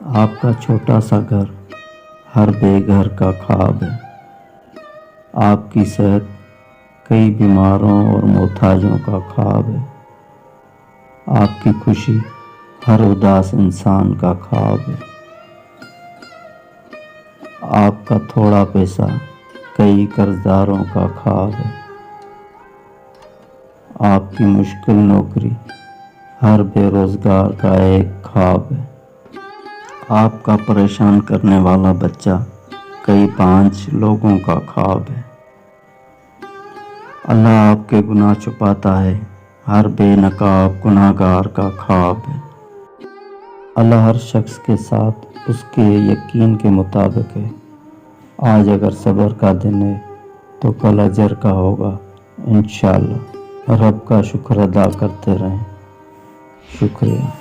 آپ کا چھوٹا سا گھر ہر بے گھر کا خواب ہے۔ آپ کی صحت کئی بیماروں اور محتاجوں کا خواب ہے۔ آپ کی خوشی ہر اداس انسان کا خواب ہے۔ آپ کا تھوڑا پیسہ کئی قرضداروں کا خواب ہے۔ آپ کی مشکل نوکری ہر بے روزگار کا ایک خواب ہے۔ آپ کا پریشان کرنے والا بچہ کئی 5 لوگوں کا خواب ہے۔ اللہ آپ کے گناہ چھپاتا ہے، ہر بے نقاب گناہ گار کا خواب ہے۔ اللہ ہر شخص کے ساتھ اس کے یقین کے مطابق ہے۔ آج اگر صبر کا دن ہے تو کل اجر کا ہوگا انشاءاللہ۔ رب کا شکر ادا کرتے رہیں۔ شکریہ۔